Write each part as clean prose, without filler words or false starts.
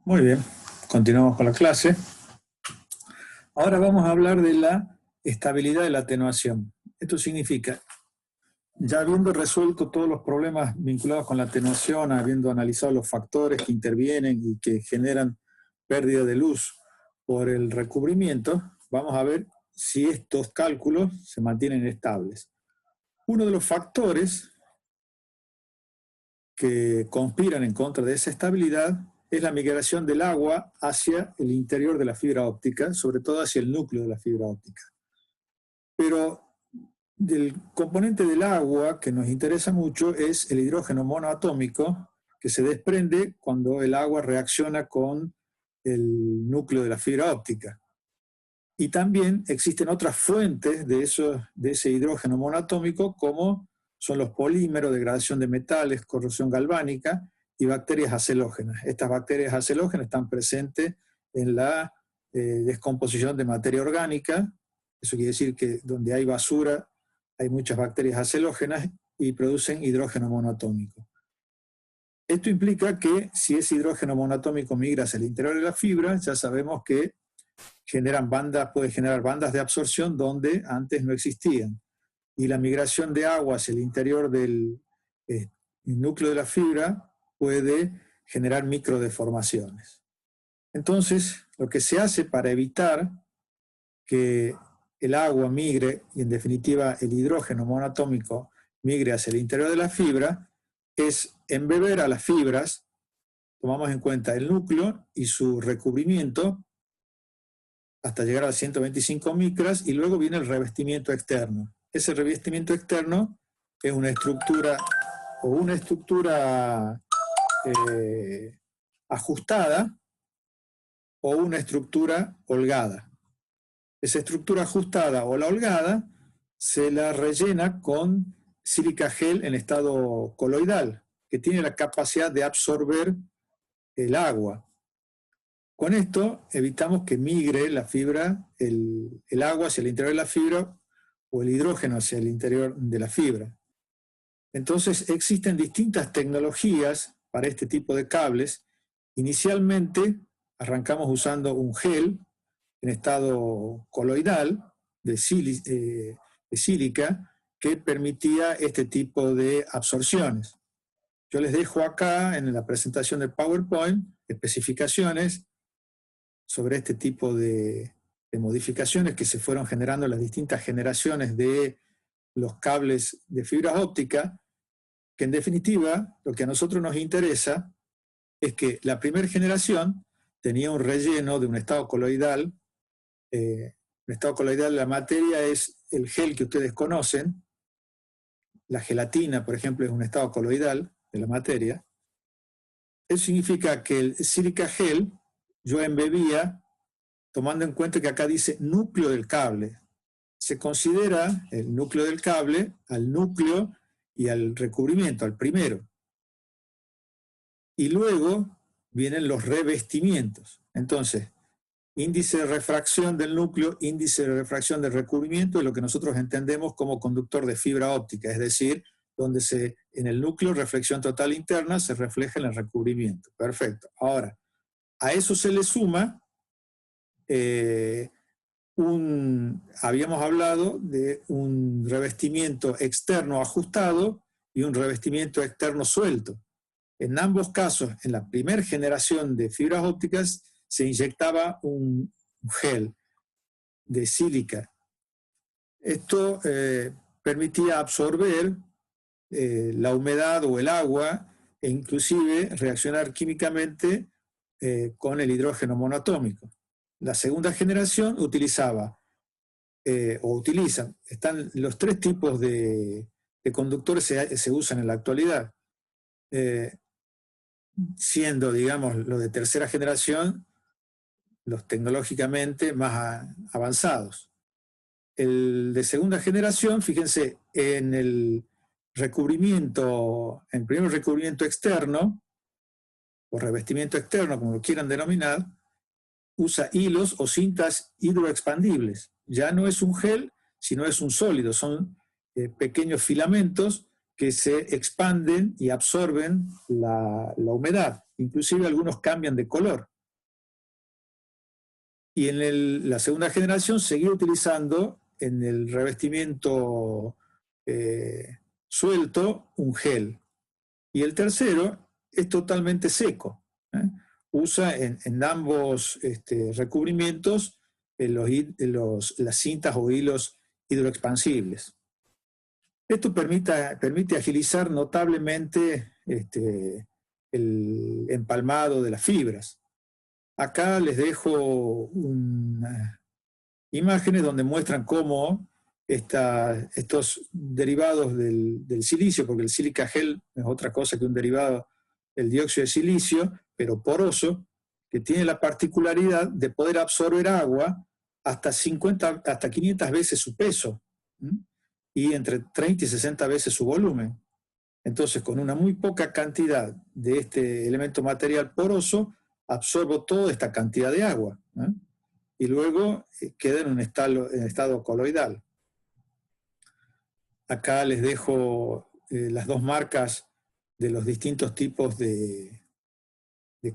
Muy bien, continuamos con la clase. Ahora vamos a hablar de la estabilidad de la atenuación. Esto significa, ya habiendo resuelto todos los problemas vinculados con la atenuación, habiendo analizado los factores que intervienen y que generan pérdida de luz por el recubrimiento, vamos a ver si estos cálculos se mantienen estables. Uno de los factores que conspiran en contra de esa estabilidad es la migración del agua hacia el interior de la fibra óptica, sobre todo hacia el núcleo de la fibra óptica. Pero del componente del agua que nos interesa mucho es el hidrógeno monoatómico, que se desprende cuando el agua reacciona con el núcleo de la fibra óptica. Y también existen otras fuentes de ese hidrógeno monoatómico, como son los polímeros, degradación de metales, corrosión galvánica y bacterias acelógenas. Estas bacterias acelógenas están presentes en la descomposición de materia orgánica. Eso quiere decir que donde hay basura hay muchas bacterias acelógenas y producen hidrógeno monoatómico. Esto implica que si ese hidrógeno monoatómico migra hacia el interior de la fibra, ya sabemos que puede generar bandas de absorción donde antes no existían. Y la migración de agua hacia el interior del núcleo de la fibra puede generar microdeformaciones. Entonces, lo que se hace para evitar que el agua migre y en definitiva el hidrógeno monoatómico migre hacia el interior de la fibra es embeber a las fibras, tomamos en cuenta el núcleo y su recubrimiento hasta llegar a 125 micras, y luego viene el revestimiento externo. Ese revestimiento externo es una estructura ajustada o una estructura holgada. Esa estructura ajustada o la holgada se la rellena con sílica gel en estado coloidal, que tiene la capacidad de absorber el agua. Con esto evitamos que migre la fibra, el agua hacia el interior de la fibra o el hidrógeno hacia el interior de la fibra. Entonces existen distintas tecnologías para este tipo de cables. Inicialmente arrancamos usando un gel en estado coloidal de sílica que permitía este tipo de absorciones. Yo les dejo acá en la presentación del PowerPoint especificaciones sobre este tipo de modificaciones que se fueron generando en las distintas generaciones de los cables de fibra óptica, que en definitiva lo que a nosotros nos interesa es que la primera generación tenía un relleno de un estado coloidal. Un estado coloidal de la materia es el gel que ustedes conocen. La gelatina, por ejemplo, es un estado coloidal de la materia. Eso significa que el sílica gel yo embebía, tomando en cuenta que acá dice núcleo del cable. Se considera el núcleo del cable al núcleo y al recubrimiento, al primero. Y luego vienen los revestimientos. Entonces, índice de refracción del núcleo, índice de refracción del recubrimiento es lo que nosotros entendemos como conductor de fibra óptica, es decir, donde en el núcleo reflexión total interna se refleja en el recubrimiento. Perfecto. Ahora, a eso se le suma, habíamos hablado de un revestimiento externo ajustado y un revestimiento externo suelto. En ambos casos, en la primera generación de fibras ópticas, se inyectaba un gel de sílica. Esto permitía absorber la humedad o el agua e inclusive reaccionar químicamente con el hidrógeno monoatómico. La segunda generación utilizan, están los tres tipos de conductores se usan en la actualidad, siendo, digamos, los de tercera generación los tecnológicamente más avanzados. El de segunda generación, fíjense, en el primer recubrimiento externo, o revestimiento externo, como lo quieran denominar, usa hilos o cintas hidroexpandibles. Ya no es un gel, sino es un sólido. Son pequeños filamentos que se expanden y absorben la humedad. Inclusive algunos cambian de color. Y en la segunda generación seguí utilizando en el revestimiento suelto un gel. Y el tercero es totalmente seco. Usa en ambos recubrimientos las cintas o hilos hidroexpansibles. Esto permite agilizar notablemente el empalmado de las fibras. Acá les dejo unas imágenes donde muestran cómo estos derivados del silicio, porque el sílica gel es otra cosa que un derivado del dióxido de silicio, pero poroso, que tiene la particularidad de poder absorber agua hasta 500 veces su peso, y entre 30 y 60 veces su volumen. Entonces, con una muy poca cantidad de este elemento material poroso, absorbo toda esta cantidad de agua, y luego queda en un estado coloidal. Acá les dejo las dos marcas de los distintos tipos de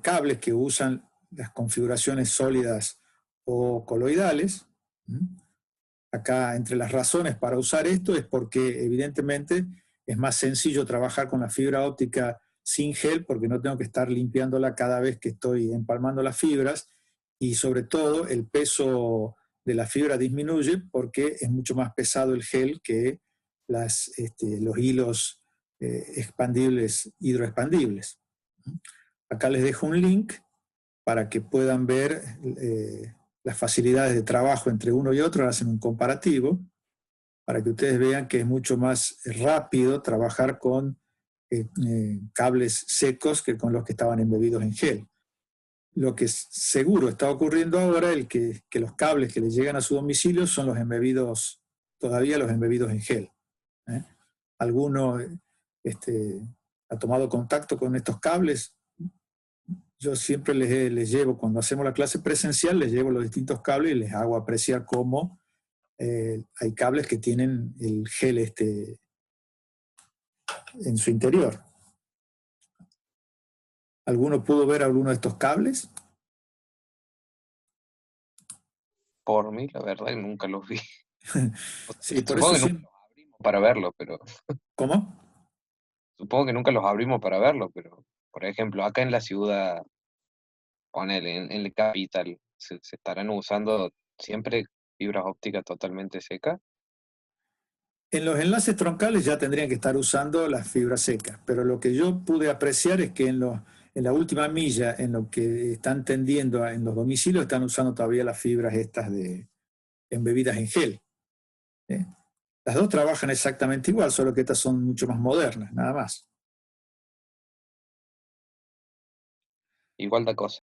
cables que usan las configuraciones sólidas o coloidales. Acá, entre las razones para usar esto es porque evidentemente es más sencillo trabajar con la fibra óptica sin gel, porque no tengo que estar limpiándola cada vez que estoy empalmando las fibras, y sobre todo el peso de la fibra disminuye porque es mucho más pesado el gel que los hilos expandibles, hidroexpandibles. Acá les dejo un link para que puedan ver las facilidades de trabajo entre uno y otro, hacen un comparativo, para que ustedes vean que es mucho más rápido trabajar con cables secos que con los que estaban embebidos en gel. Lo que seguro está ocurriendo ahora es que los cables que les llegan a su domicilio son los embebidos, todavía los embebidos en gel. ¿Alguno ha tomado contacto con estos cables? Yo siempre les llevo, cuando hacemos la clase presencial, les llevo los distintos cables y les hago apreciar cómo hay cables que tienen el gel en su interior. ¿Alguno pudo ver alguno de estos cables? Por mí, la verdad, que nunca los vi. Sí, por Supongo eso que nunca los abrimos para verlo, pero... ¿Cómo? Supongo que nunca los abrimos para verlo, pero... Por ejemplo, acá en la ciudad, ponele, en el Capital, ¿se estarán usando siempre fibras ópticas totalmente secas? En los enlaces troncales ya tendrían que estar usando las fibras secas, pero lo que yo pude apreciar es que en la última milla, en lo que están tendiendo en los domicilios, están usando todavía las fibras estas embebidas en gel. Las dos trabajan exactamente igual, solo que estas son mucho más modernas, nada más. Igual da cosa.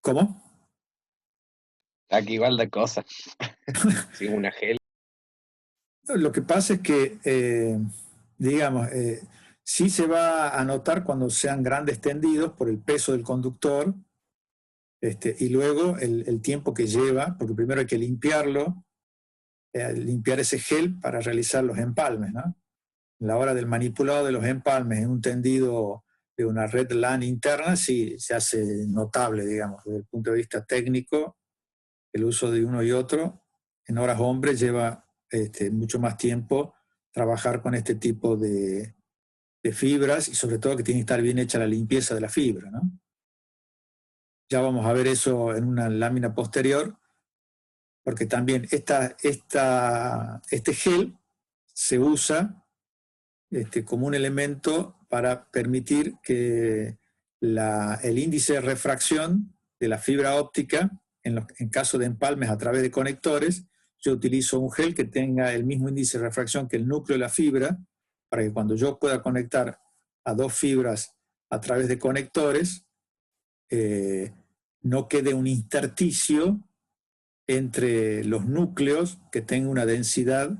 ¿Cómo? Aquí igual da cosa. Sí, una gel. Lo que pasa es que, digamos, sí se va a notar cuando sean grandes tendidos por el peso del conductor, y luego el tiempo que lleva, porque primero hay que limpiarlo, limpiar ese gel para realizar los empalmes, ¿no? En la hora del manipulado de los empalmes en un tendido de una red LAN interna, sí se hace notable, digamos, desde el punto de vista técnico, el uso de uno y otro. En horas hombre lleva mucho más tiempo trabajar con este tipo de fibras, y sobre todo que tiene que estar bien hecha la limpieza de la fibra, ¿no? Ya vamos a ver eso en una lámina posterior, porque también este gel se usa como un elemento para permitir que el índice de refracción de la fibra óptica, en caso de empalmes a través de conectores, yo utilizo un gel que tenga el mismo índice de refracción que el núcleo de la fibra, para que cuando yo pueda conectar a dos fibras a través de conectores, no quede un intersticio entre los núcleos que tenga una densidad,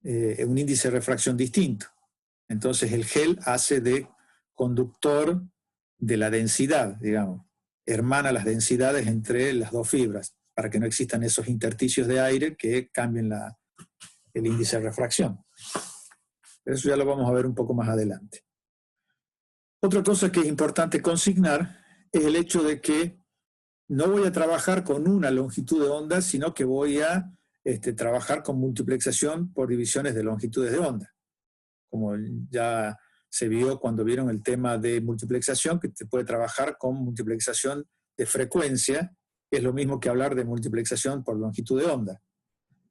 un índice de refracción distinto. Entonces el gel hace de conductor de la densidad, digamos, hermana las densidades entre las dos fibras, para que no existan esos intersticios de aire que cambien el índice de refracción. Pero eso ya lo vamos a ver un poco más adelante. Otra cosa que es importante consignar es el hecho de que no voy a trabajar con una longitud de onda, sino que voy a trabajar con multiplexación por divisiones de longitudes de onda. Como ya se vio cuando vieron el tema de multiplexación, que se puede trabajar con multiplexación de frecuencia, que es lo mismo que hablar de multiplexación por longitud de onda.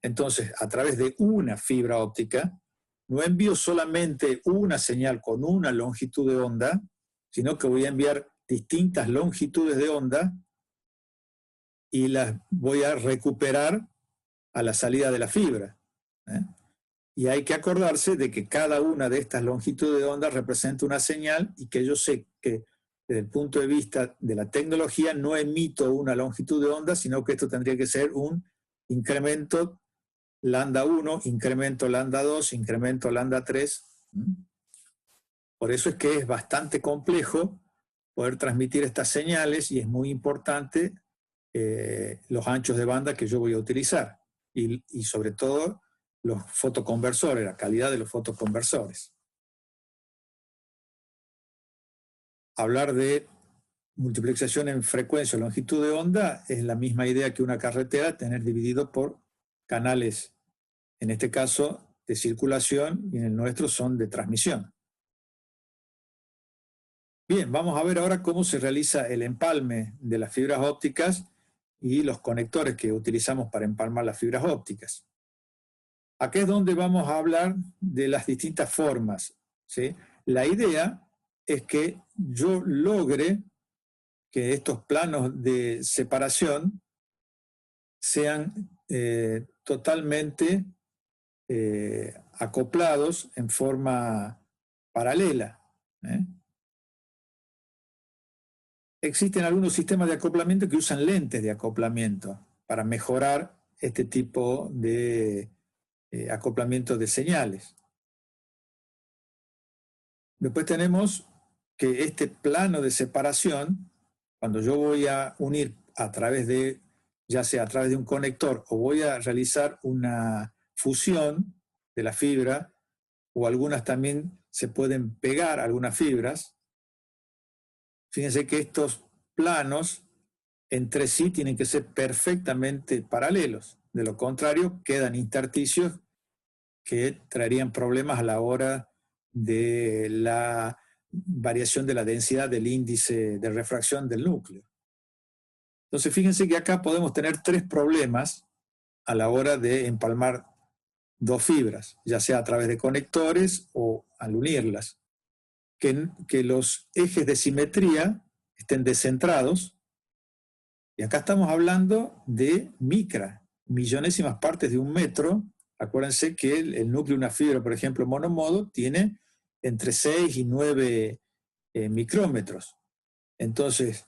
Entonces, a través de una fibra óptica, no envío solamente una señal con una longitud de onda, sino que voy a enviar distintas longitudes de onda y las voy a recuperar a la salida de la fibra. Y hay que acordarse de que cada una de estas longitudes de onda representa una señal y que yo sé que desde el punto de vista de la tecnología no emito una longitud de onda, sino que esto tendría que ser un incremento lambda 1, incremento lambda 2, incremento lambda 3. Por eso es que es bastante complejo poder transmitir estas señales y es muy importante los anchos de banda que yo voy a utilizar y sobre todo los fotoconversores, la calidad de los fotoconversores. Hablar de multiplexación en frecuencia o longitud de onda es la misma idea que una carretera, tener dividido por canales, en este caso de circulación y en el nuestro son de transmisión. Bien, vamos a ver ahora cómo se realiza el empalme de las fibras ópticas y los conectores que utilizamos para empalmar las fibras ópticas. Aquí es donde vamos a hablar de las distintas formas, ¿sí? La idea es que yo logre que estos planos de separación sean totalmente acoplados en forma paralela. Existen algunos sistemas de acoplamiento que usan lentes de acoplamiento para mejorar este tipo de acoplamiento de señales. Después tenemos que este plano de separación, cuando yo voy a unir a través de, ya sea a través de un conector o voy a realizar una fusión de la fibra, o algunas también se pueden pegar algunas fibras, fíjense que estos planos entre sí tienen que ser perfectamente paralelos. De lo contrario, quedan intersticios que traerían problemas a la hora de la variación de la densidad del índice de refracción del núcleo. Entonces, fíjense que acá podemos tener tres problemas a la hora de empalmar dos fibras, ya sea a través de conectores o al unirlas. Que los ejes de simetría estén descentrados, y acá estamos hablando de micra, millonésimas partes de un metro. Acuérdense que el núcleo de una fibra, por ejemplo, monomodo, tiene entre 6 y 9 micrómetros. Entonces,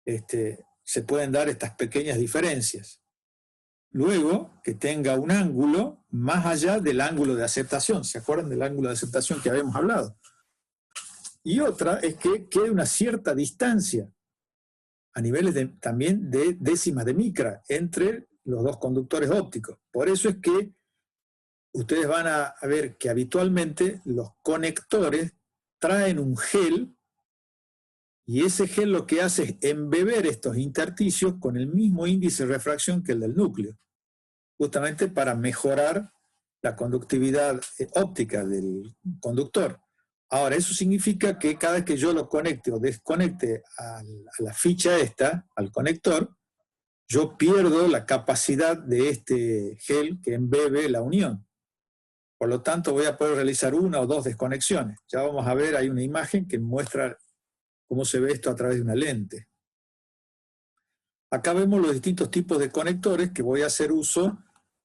se pueden dar estas pequeñas diferencias. Luego, que tenga un ángulo más allá del ángulo de aceptación. ¿Se acuerdan del ángulo de aceptación que habíamos hablado? Y otra es que quede una cierta distancia, a niveles también de décimas de micra, entre los dos conductores ópticos. Por eso es que ustedes van a ver que habitualmente los conectores traen un gel, y ese gel lo que hace es embeber estos intersticios con el mismo índice de refracción que el del núcleo, justamente para mejorar la conductividad óptica del conductor. Ahora, eso significa que cada vez que yo lo conecte o desconecte a la ficha esta, al conector, yo pierdo la capacidad de este gel que embebe la unión. Por lo tanto, voy a poder realizar una o dos desconexiones. Ya vamos a ver, hay una imagen que muestra cómo se ve esto a través de una lente. Acá vemos los distintos tipos de conectores que voy a hacer uso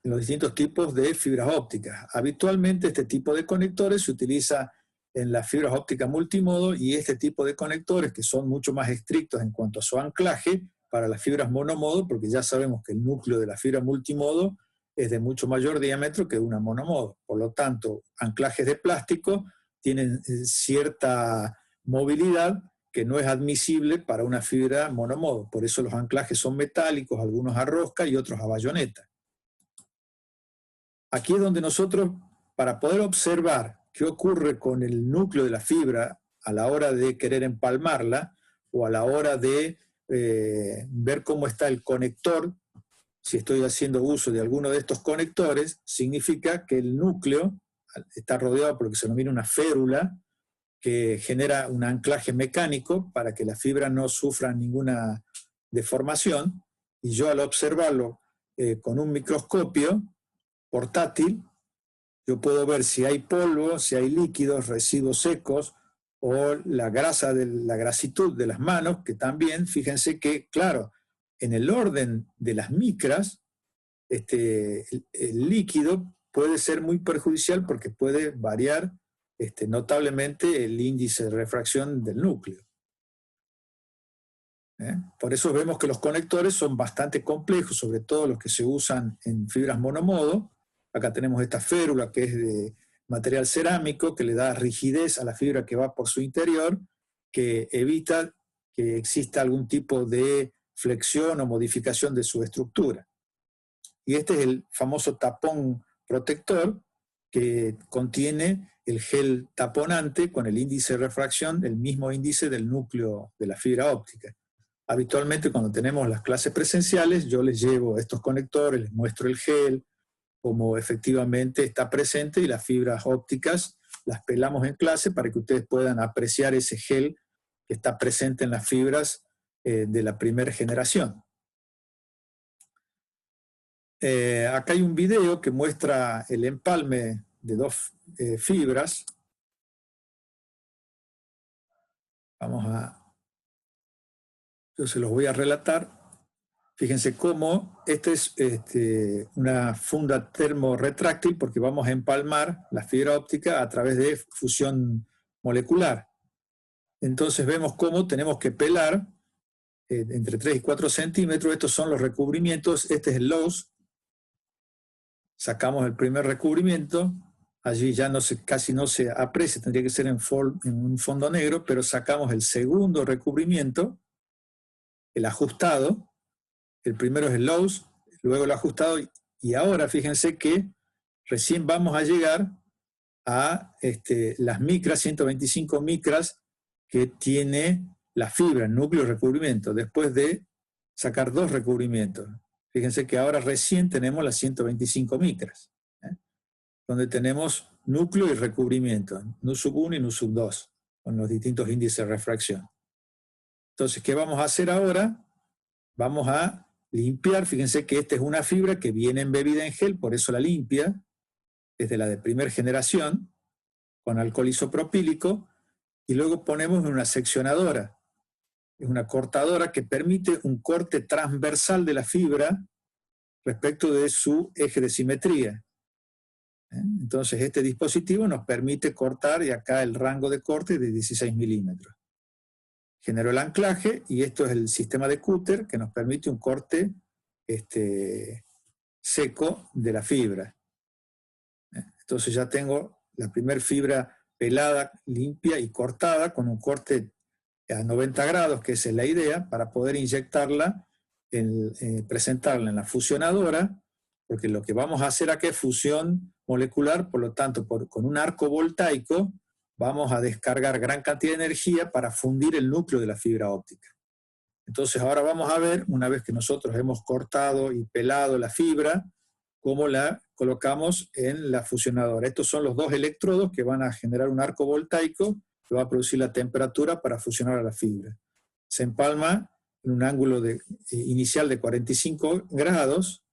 en los distintos tipos de fibras ópticas. Habitualmente este tipo de conectores se utiliza en las fibras ópticas multimodo, y este tipo de conectores, que son mucho más estrictos en cuanto a su anclaje, para las fibras monomodo, porque ya sabemos que el núcleo de la fibra multimodo es de mucho mayor diámetro que una monomodo. Por lo tanto, anclajes de plástico tienen cierta movilidad que no es admisible para una fibra monomodo. Por eso los anclajes son metálicos, algunos a rosca y otros a bayoneta. Aquí es donde nosotros, para poder observar qué ocurre con el núcleo de la fibra a la hora de querer empalmarla, o a la hora de ver cómo está el conector. Si estoy haciendo uso de alguno de estos conectores, significa que el núcleo está rodeado por lo que se denomina una férula, que genera un anclaje mecánico para que la fibra no sufra ninguna deformación, y yo al observarlo con un microscopio portátil, yo puedo ver si hay polvo, si hay líquidos, residuos secos, o la grasitud de las manos, que también, fíjense que, claro, en el orden de las micras, el líquido puede ser muy perjudicial porque puede variar notablemente el índice de refracción del núcleo. Por eso vemos que los conectores son bastante complejos, sobre todo los que se usan en fibras monomodo. Acá tenemos esta férula que es de material cerámico, que le da rigidez a la fibra que va por su interior, que evita que exista algún tipo de flexión o modificación de su estructura. Y este es el famoso tapón protector, que contiene el gel taponante con el índice de refracción, el mismo índice del núcleo de la fibra óptica. Habitualmente cuando tenemos las clases presenciales, yo les llevo estos conectores, les muestro el gel, cómo efectivamente está presente, y las fibras ópticas las pelamos en clase para que ustedes puedan apreciar ese gel que está presente en las fibras de la primera generación. Acá hay un video que muestra el empalme de dos fibras. Yo se los voy a relatar. Fíjense cómo esta es una funda termorretráctil, porque vamos a empalmar la fibra óptica a través de fusión molecular. Entonces vemos cómo tenemos que pelar entre 3 y 4 centímetros. Estos son los recubrimientos. Este es el loss. Sacamos el primer recubrimiento, allí ya casi no se aprecia, tendría que ser en un fondo negro, pero sacamos el segundo recubrimiento, el ajustado. El primero es el loss, luego el ajustado, y ahora fíjense que recién vamos a llegar a las micras, 125 micras, que tiene la fibra, el núcleo y recubrimiento, después de sacar dos recubrimientos. Fíjense que ahora recién tenemos las 125 micras, donde tenemos núcleo y recubrimiento, nu sub 1 y nu sub 2, con los distintos índices de refracción. Entonces, ¿qué vamos a hacer ahora? Vamos a limpiar. Fíjense que esta es una fibra que viene embebida en gel, por eso la limpia, desde la de primera generación, con alcohol isopropílico, y luego ponemos una seccionadora. Es una cortadora que permite un corte transversal de la fibra respecto de su eje de simetría. Entonces este dispositivo nos permite cortar, y acá el rango de corte es de 16 milímetros. Generó el anclaje, y esto es el sistema de cúter que nos permite un corte seco de la fibra. Entonces ya tengo la primera fibra pelada, limpia y cortada, con un corte a 90 grados, que esa es la idea, para poder inyectarla, presentarla en la fusionadora, porque lo que vamos a hacer aquí es fusión molecular. Por lo tanto, con un arco voltaico vamos a descargar gran cantidad de energía para fundir el núcleo de la fibra óptica. Entonces ahora vamos a ver, una vez que nosotros hemos cortado y pelado la fibra, cómo la colocamos en la fusionadora. Estos son los dos electrodos que van a generar un arco voltaico que va a producir la temperatura para fusionar a la fibra. Se empalma en un ángulo inicial de 45 grados.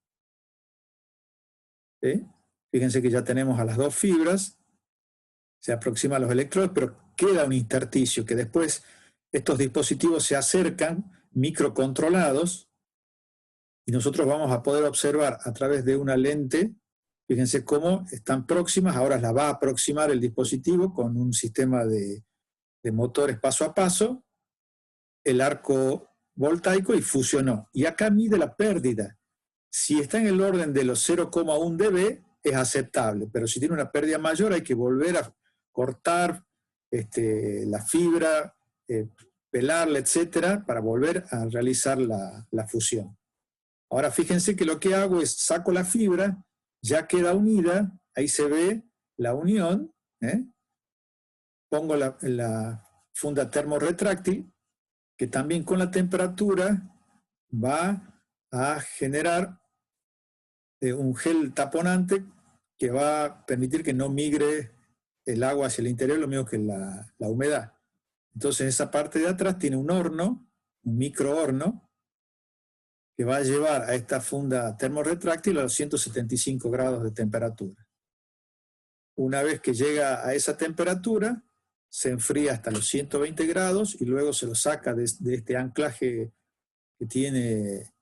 Fíjense que ya tenemos a las dos fibras, se aproximan los electrodos, pero queda un intersticio que después estos dispositivos se acercan, microcontrolados, y nosotros vamos a poder observar a través de una lente. Fíjense cómo están próximas. Ahora las va a aproximar el dispositivo con un sistema de motores paso a paso, el arco voltaico, y fusionó. Y acá mide la pérdida. Si está en el orden de los 0,1 dB, es aceptable, pero si tiene una pérdida mayor hay que volver a cortar la fibra, pelarla, etcétera, para volver a realizar la fusión. Ahora fíjense que lo que hago es saco la fibra, ya queda unida, ahí se ve la unión, pongo la funda termorretráctil, que también con la temperatura va a generar un gel taponante que va a permitir que no migre el agua hacia el interior, lo mismo que la humedad. Entonces esa parte de atrás tiene un horno, un microhorno, que va a llevar a esta funda termorretráctil a los 175 grados de temperatura. Una vez que llega a esa temperatura, se enfría hasta los 120 grados y luego se lo saca de este anclaje que tiene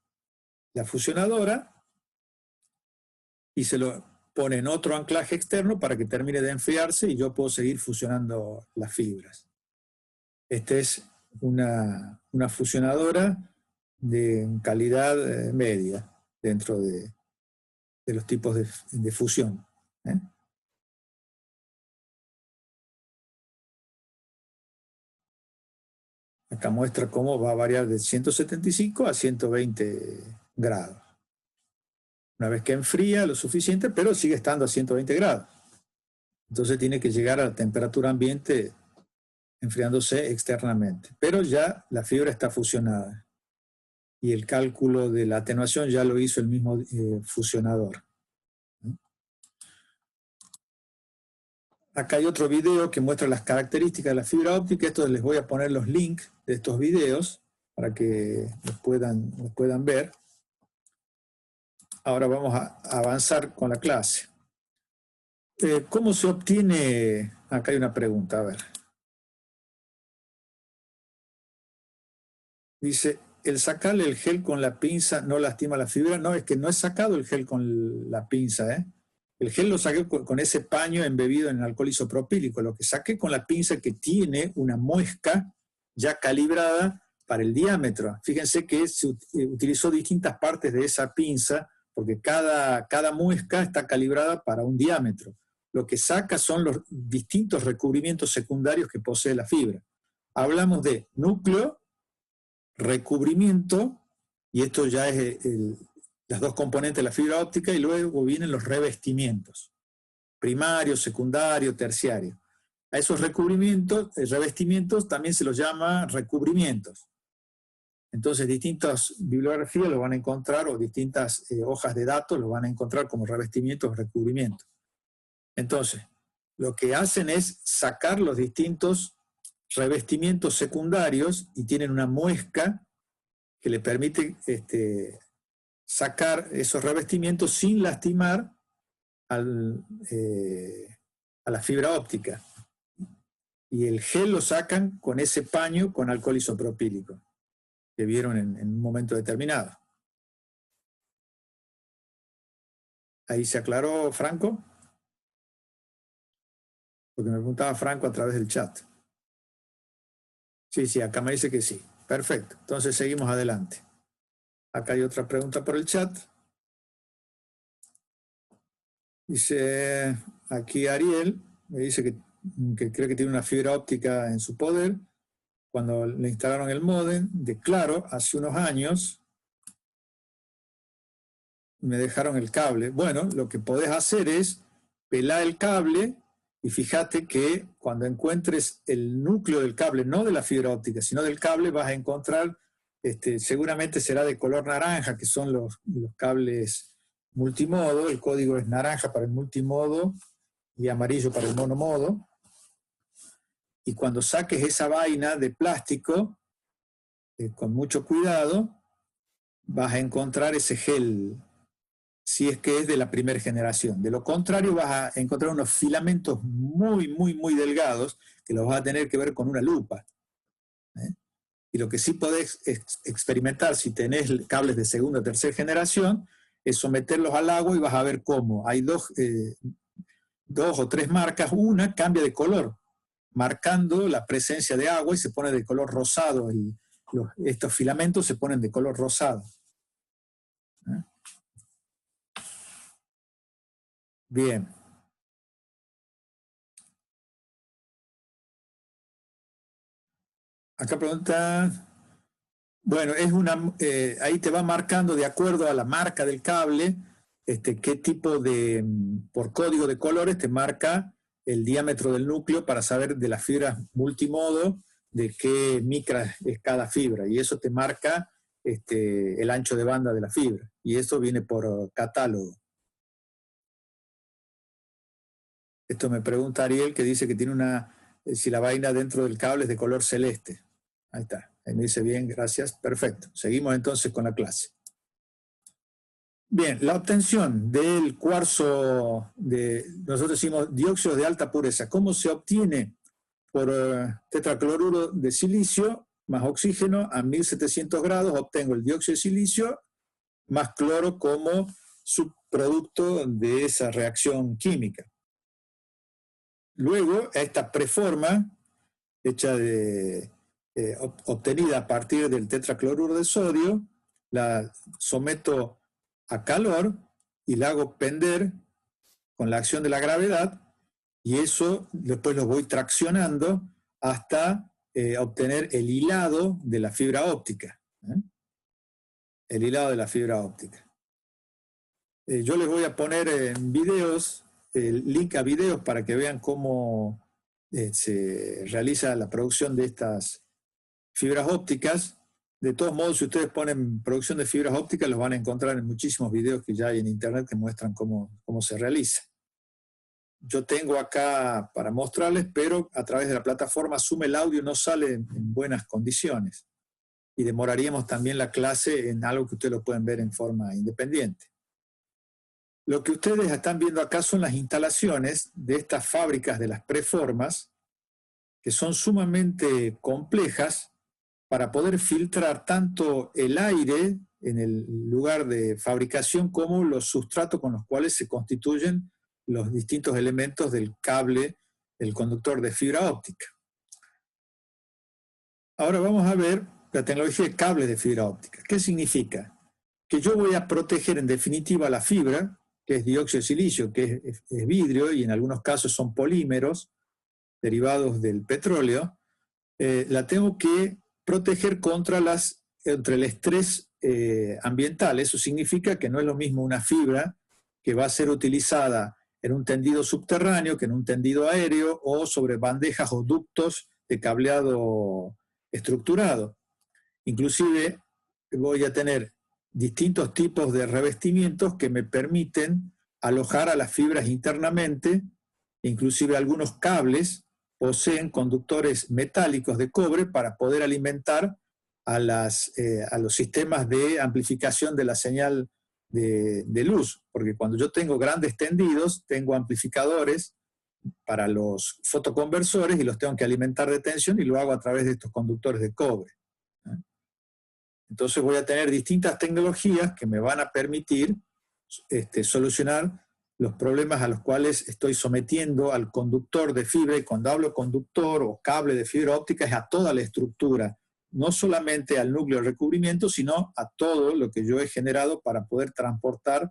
la fusionadora y se lo pone en otro anclaje externo para que termine de enfriarse y yo puedo seguir fusionando las fibras. Esta es una fusionadora de calidad media dentro de los tipos de fusión. Acá muestra cómo va a variar de 175 a 120 grados. Una vez que enfría lo suficiente, pero sigue estando a 120 grados. Entonces tiene que llegar a la temperatura ambiente enfriándose externamente. Pero ya la fibra está fusionada. Y el cálculo de la atenuación ya lo hizo el mismo fusionador. Acá hay otro video que muestra las características de la fibra óptica. Estos les voy a poner los links de estos videos para que los puedan ver. Ahora vamos a avanzar con la clase. ¿Cómo se obtiene? Acá hay una pregunta, a ver. Dice, ¿el sacarle el gel con la pinza no lastima la fibra? No, es que no he sacado el gel con la pinza, ¿eh? El gel lo saqué con ese paño embebido en alcohol isopropílico. Lo que saqué con la pinza que tiene una muesca ya calibrada para el diámetro. Fíjense que se utilizó distintas partes de esa pinza porque cada muesca está calibrada para un diámetro. Lo que saca son los distintos recubrimientos secundarios que posee la fibra. Hablamos de núcleo, recubrimiento, y esto ya es las dos componentes de la fibra óptica, y luego vienen los revestimientos, primario, secundario, terciario. A esos recubrimientos, revestimientos, también se los llama recubrimientos. Entonces, distintas bibliografías lo van a encontrar, o distintas hojas de datos lo van a encontrar como revestimientos o recubrimientos. Entonces, lo que hacen es sacar los distintos revestimientos secundarios y tienen una muesca que le permite sacar esos revestimientos sin lastimar a la fibra óptica. Y el gel lo sacan con ese paño con alcohol isopropílico que vieron en un momento determinado. ¿Ahí se aclaró, Franco? Porque me preguntaba Franco a través del chat. Sí, acá me dice que sí. Perfecto. Entonces seguimos adelante. Acá hay otra pregunta por el chat. Dice aquí Ariel, me dice que cree que tiene una fibra óptica en su poder. Cuando le instalaron el módem de Claro, hace unos años, me dejaron el cable. Bueno, lo que podés hacer es pelar el cable y fíjate que cuando encuentres el núcleo del cable, no de la fibra óptica, sino del cable, vas a encontrar, seguramente será de color naranja, que son los cables multimodo. El código es naranja para el multimodo y amarillo para el monomodo. Y cuando saques esa vaina de plástico, con mucho cuidado, vas a encontrar ese gel, si es que es de la primera generación. De lo contrario, vas a encontrar unos filamentos muy, muy, muy delgados que los vas a tener que ver con una lupa. Y lo que sí podés experimentar si tenés cables de segunda o tercera generación es someterlos al agua y vas a ver cómo. Hay dos o tres marcas. Una cambia de color, marcando la presencia de agua y se pone de color rosado. Estos filamentos se ponen de color rosado. Bien. Acá pregunta, bueno, ahí te va marcando de acuerdo a la marca del cable, qué tipo de, por código de colores te marca el diámetro del núcleo para saber de las fibras multimodo de qué micra es cada fibra, y eso te marca el ancho de banda de la fibra, y eso viene por catálogo. Esto me pregunta Ariel, que dice que tiene si la vaina dentro del cable es de color celeste. Ahí está, ahí me dice bien, gracias, perfecto. Seguimos entonces con la clase. Bien, la obtención del cuarzo, nosotros decimos dióxido de alta pureza. ¿Cómo se obtiene? Por tetracloruro de silicio más oxígeno a 1700 grados, obtengo el dióxido de silicio más cloro como subproducto de esa reacción química. Luego, esta preforma, obtenida a partir del tetracloruro de sodio, la someto a calor y la hago pender con la acción de la gravedad, y eso después lo voy traccionando hasta obtener el hilado de la fibra óptica. El hilado de la fibra óptica. Yo les voy a poner en videos, el link a videos para que vean cómo se realiza la producción de estas fibras ópticas. De todos modos, si ustedes ponen producción de fibras ópticas, los van a encontrar en muchísimos videos que ya hay en internet que muestran cómo se realiza. Yo tengo acá para mostrarles, pero a través de la plataforma Zoom el audio no sale en buenas condiciones. Y demoraríamos también la clase en algo que ustedes lo pueden ver en forma independiente. Lo que ustedes están viendo acá son las instalaciones de estas fábricas de las preformas, que son sumamente complejas para poder filtrar tanto el aire en el lugar de fabricación como los sustratos con los cuales se constituyen los distintos elementos del cable, del conductor de fibra óptica. Ahora vamos a ver la tecnología de cables de fibra óptica. ¿Qué significa? Que yo voy a proteger en definitiva la fibra, que es dióxido de silicio, que es vidrio, y en algunos casos son polímeros derivados del petróleo. La tengo que proteger contra el estrés ambiental. Eso significa que no es lo mismo una fibra que va a ser utilizada en un tendido subterráneo que en un tendido aéreo o sobre bandejas o ductos de cableado estructurado. Inclusive voy a tener distintos tipos de revestimientos que me permiten alojar a las fibras internamente. Inclusive algunos cables poseen conductores metálicos de cobre para poder alimentar a los sistemas de amplificación de la señal de luz, porque cuando yo tengo grandes tendidos, tengo amplificadores para los fotoconversores y los tengo que alimentar de tensión, y lo hago a través de estos conductores de cobre. Entonces voy a tener distintas tecnologías que me van a permitir solucionar los problemas a los cuales estoy sometiendo al conductor de fibra, y cuando hablo conductor o cable de fibra óptica es a toda la estructura, no solamente al núcleo de recubrimiento, sino a todo lo que yo he generado para poder transportar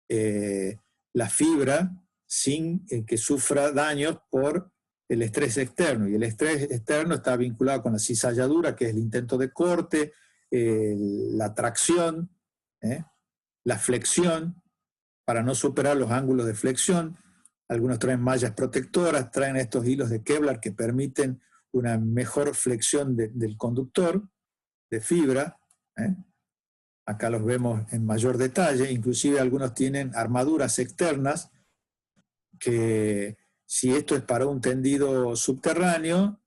la fibra sin que sufra daños por el estrés externo. Y el estrés externo está vinculado con la cizalladura, que es el intento de corte, la tracción, la flexión, para no superar los ángulos de flexión. Algunos traen mallas protectoras, traen estos hilos de Kevlar que permiten una mejor flexión del conductor de fibra. Acá los vemos en mayor detalle. Inclusive algunos tienen armaduras externas que, si esto es para un tendido subterráneo,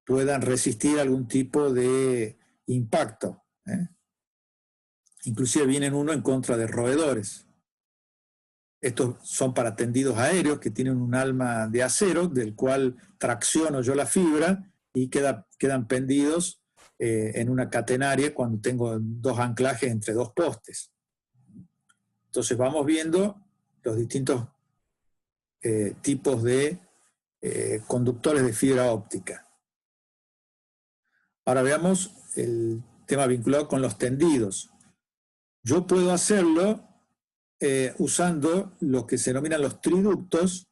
puedan resistir algún tipo de impacto. Inclusive vienen uno en contra de roedores. Estos son para tendidos aéreos que tienen un alma de acero, del cual tracciono yo la fibra y quedan pendidos en una catenaria cuando tengo dos anclajes entre dos postes. Entonces vamos viendo los distintos tipos de conductores de fibra óptica. Ahora veamos el tema vinculado con los tendidos. Yo puedo hacerlo usando lo que se denominan los triductos,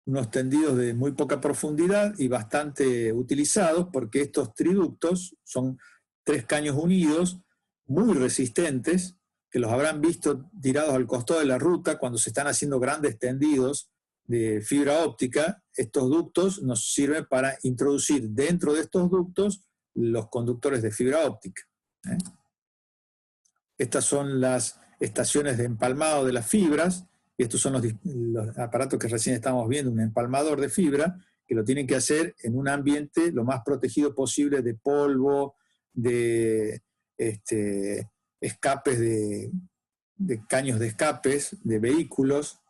unos tendidos de muy poca profundidad y bastante utilizados, porque estos triductos son 3 caños unidos, muy resistentes, que los habrán visto tirados al costado de la ruta cuando se están haciendo grandes tendidos de fibra óptica, estos ductos nos sirven para introducir dentro de estos ductos los conductores de fibra óptica. Estas son las estaciones de empalmado de las fibras, y estos son los aparatos que recién estamos viendo, un empalmador de fibra, que lo tienen que hacer en un ambiente lo más protegido posible de polvo, de escapes de caños de escapes, de vehículos.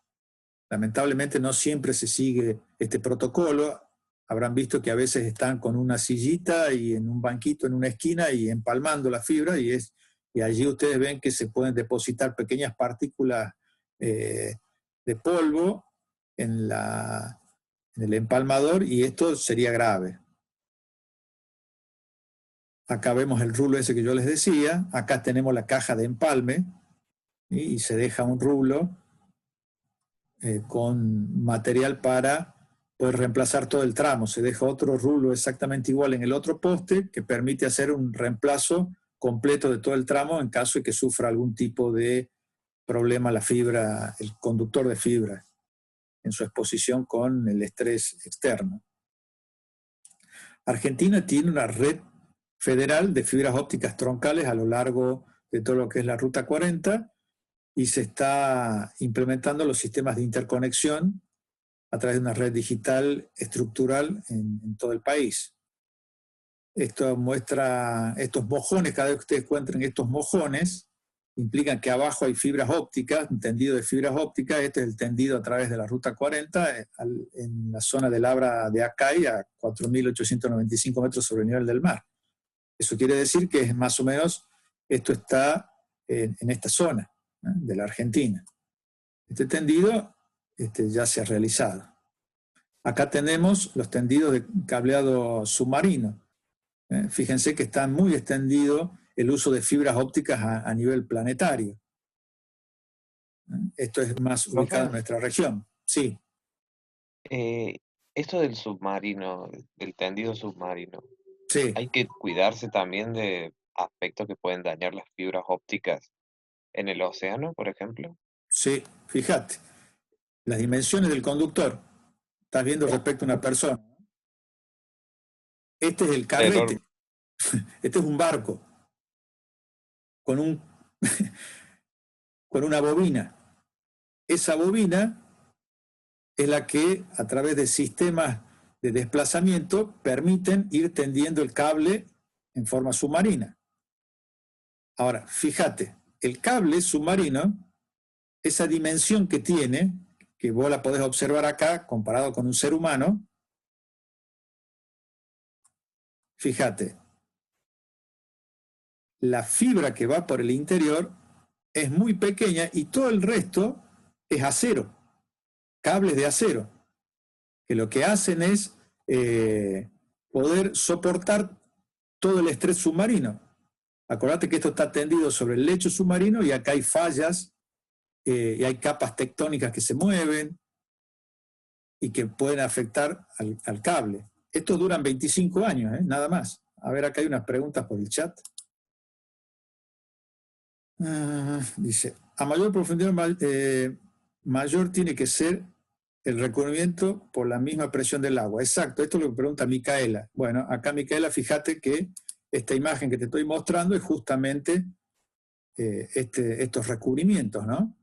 Lamentablemente no siempre se sigue este protocolo. Habrán visto que a veces están con una sillita y en un banquito en una esquina y empalmando la fibra, y allí ustedes ven que se pueden depositar pequeñas partículas de polvo en el empalmador, y esto sería grave. Acá vemos el rulo ese que yo les decía. Acá tenemos la caja de empalme, y se deja un rulo con material para poder reemplazar todo el tramo. Se deja otro rulo exactamente igual en el otro poste, que permite hacer un reemplazo completo de todo el tramo en caso de que sufra algún tipo de problema la fibra, el conductor de fibra, en su exposición con el estrés externo. Argentina tiene una red federal de fibras ópticas troncales a lo largo de todo lo que es la Ruta 40, y se está implementando los sistemas de interconexión a través de una red digital estructural en todo el país. Esto muestra estos mojones. Cada vez que ustedes encuentren estos mojones, implican que abajo hay fibras ópticas, un tendido de fibras ópticas. Este es el tendido a través de la Ruta 40, en la zona del Abra de Acay, a 4.895 metros sobre el nivel del mar. Eso quiere decir que es más o menos, esto está en esta zona de la Argentina. Este tendido ya se ha realizado. Acá tenemos los tendidos de cableado submarino. Fíjense que está muy extendido el uso de fibras ópticas a nivel planetario. Esto es más ubicado en nuestra región. Sí. Esto del submarino, del tendido submarino, Sí. hay que cuidarse también de aspectos que pueden dañar las fibras ópticas en el océano, por ejemplo. Sí, fíjate. Las dimensiones del conductor. Estás viendo respecto a una persona. Este es el carrete. Este es un barco con una bobina. Esa bobina es la que, a través de sistemas de desplazamiento, permiten ir tendiendo el cable en forma submarina. Ahora, fíjate, el cable submarino, esa dimensión que tiene, que vos la podés observar acá, comparado con un ser humano, fíjate, la fibra que va por el interior es muy pequeña y todo el resto es acero, cables de acero, que lo que hacen es poder soportar todo el estrés submarino. Acordate que esto está tendido sobre el lecho submarino, y acá hay fallas y hay capas tectónicas que se mueven y que pueden afectar al cable. Estos duran 25 años, nada más. A ver, acá hay unas preguntas por el chat. Dice, a mayor profundidad mayor tiene que ser el recubrimiento por la misma presión del agua. Exacto, esto es lo que pregunta Micaela. Bueno, acá Micaela, fíjate que esta imagen que te estoy mostrando es justamente estos recubrimientos, ¿no?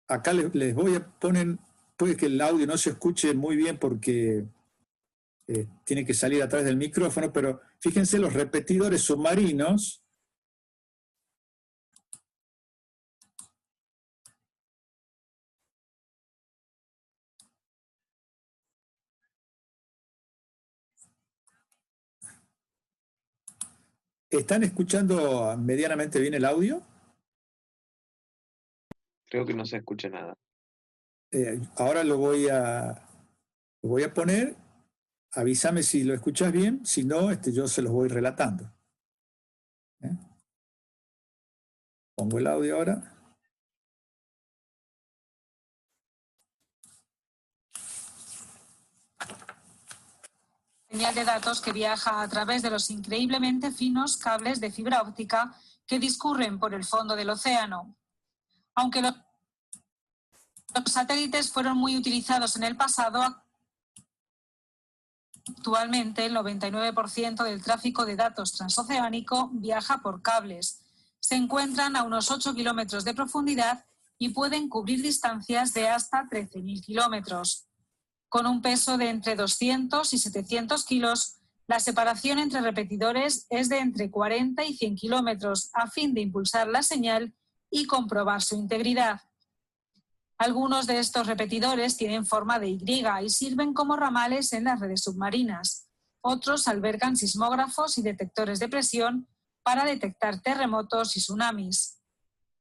Acá les voy a poner, puede que el audio no se escuche muy bien porque tiene que salir a través del micrófono, pero fíjense los repetidores submarinos. ¿Están escuchando medianamente bien el audio? Creo que no se escucha nada. Ahora lo voy a poner. Avísame si lo escuchas bien, si no, yo se los voy relatando. Pongo el audio ahora. Señal de datos que viaja a través de los increíblemente finos cables de fibra óptica que discurren por el fondo del océano. Aunque Los satélites fueron muy utilizados en el pasado. Actualmente, el 99% del tráfico de datos transoceánico viaja por cables. Se encuentran a unos 8 kilómetros de profundidad y pueden cubrir distancias de hasta 13.000 kilómetros. Con un peso de entre 200 y 700 kilos, la separación entre repetidores es de entre 40 y 100 kilómetros a fin de impulsar la señal y comprobar su integridad. Algunos de estos repetidores tienen forma de Y y sirven como ramales en las redes submarinas. Otros albergan sismógrafos y detectores de presión para detectar terremotos y tsunamis.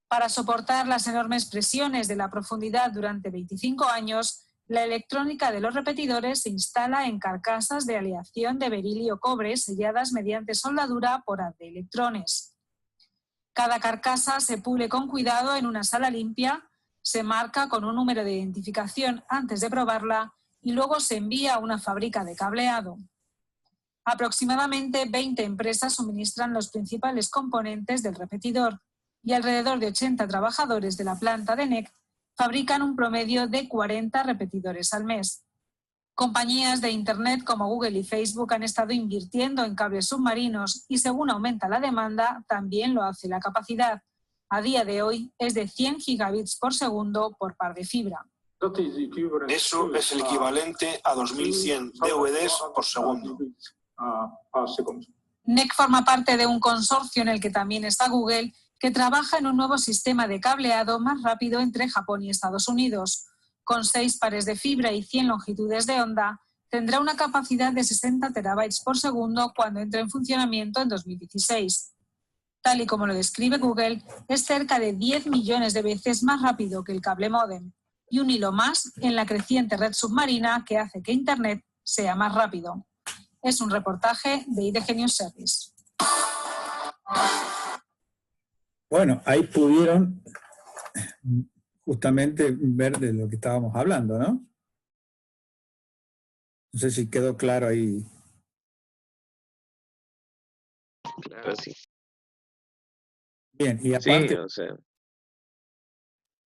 Para soportar las enormes presiones de la profundidad durante 25 años, la electrónica de los repetidores se instala en carcasas de aleación de berilio-cobre selladas mediante soldadura por haz de electrones. Cada carcasa se pule con cuidado en una sala limpia, se marca con un número de identificación antes de probarla y luego se envía a una fábrica de cableado. Aproximadamente 20 empresas suministran los principales componentes del repetidor y alrededor de 80 trabajadores de la planta de NEC fabrican un promedio de 40 repetidores al mes. Compañías de Internet como Google y Facebook han estado invirtiendo en cables submarinos y según aumenta la demanda, también lo hace la capacidad. A día de hoy es de 100 gigabits por segundo por par de fibra. Eso es el equivalente a 2100 DVDs por segundo. NEC forma parte de un consorcio en el que también está Google, que trabaja en un nuevo sistema de cableado más rápido entre Japón y Estados Unidos. Con 6 pares de fibra y 100 longitudes de onda, tendrá una capacidad de 60 terabytes por segundo cuando entre en funcionamiento en 2016. Tal y como lo describe Google, es cerca de 10 millones de veces más rápido que el cable módem y un hilo más en la creciente red submarina que hace que Internet sea más rápido. Es un reportaje de IDG News Service. Bueno, ahí pudieron justamente ver de lo que estábamos hablando, ¿no? No sé si quedó claro ahí. Claro, sí. Bien, y aparte, Sí, o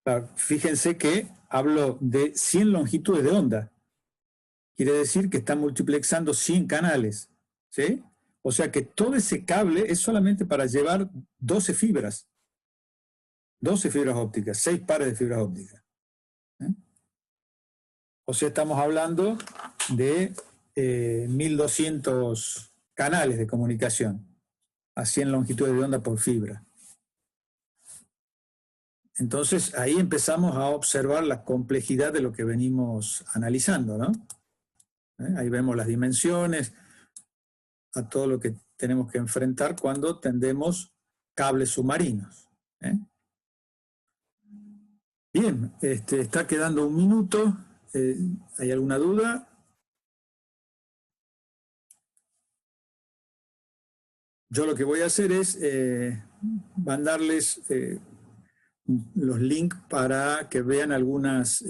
sea, fíjense que hablo de 100 longitudes de onda. Quiere decir que está multiplexando 100 canales, ¿sí? O sea que todo ese cable es solamente para llevar 12 fibras. 12 fibras ópticas, 6 pares de fibras ópticas. O sea, estamos hablando de 1200 canales de comunicación a 100 longitudes de onda por fibra. Entonces, ahí empezamos a observar la complejidad de lo que venimos analizando, ¿no? Ahí vemos las dimensiones, a todo lo que tenemos que enfrentar cuando tendemos cables submarinos. Bien, está quedando un minuto. ¿Hay alguna duda? Yo lo que voy a hacer es mandarles los links para que vean algunos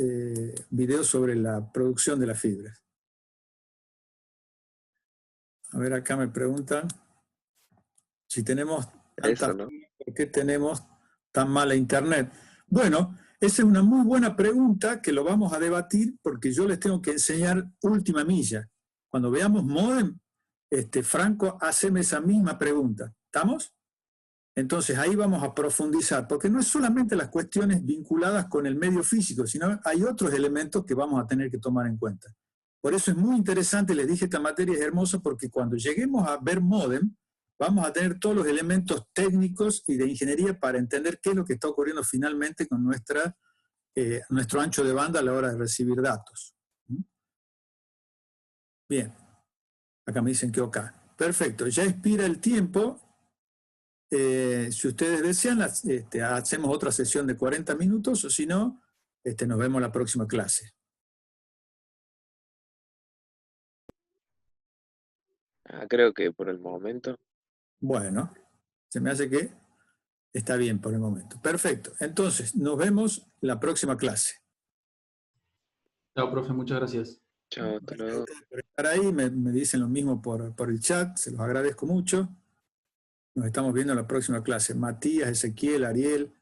videos sobre la producción de las fibras. A ver, acá me preguntan si tenemos eso, ¿no? ¿por qué tenemos tan mala internet? Bueno, esa es una muy buena pregunta que lo vamos a debatir porque yo les tengo que enseñar última milla. Cuando veamos modem, Franco, haceme esa misma pregunta. ¿Estamos? Entonces ahí vamos a profundizar, porque no es solamente las cuestiones vinculadas con el medio físico, sino hay otros elementos que vamos a tener que tomar en cuenta. Por eso es muy interesante, les dije, esta materia es hermosa porque cuando lleguemos a ver modem, vamos a tener todos los elementos técnicos y de ingeniería para entender qué es lo que está ocurriendo finalmente con nuestro ancho de banda a la hora de recibir datos. Bien, acá me dicen que OK. Perfecto, ya expira el tiempo. Si ustedes desean, hacemos otra sesión de 40 minutos o si no, nos vemos en la próxima clase. Creo que por el momento. Bueno, se me hace que está bien por el momento. Perfecto. Entonces, nos vemos en la próxima clase. Chao, profe, muchas gracias. Chao, hasta luego. Por estar ahí, me dicen lo mismo por el chat, se los agradezco mucho. Nos estamos viendo en la próxima clase. Matías, Ezequiel, Ariel,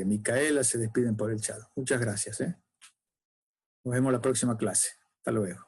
Micaela se despiden por el chat. Muchas gracias. Nos vemos la próxima clase. Hasta luego.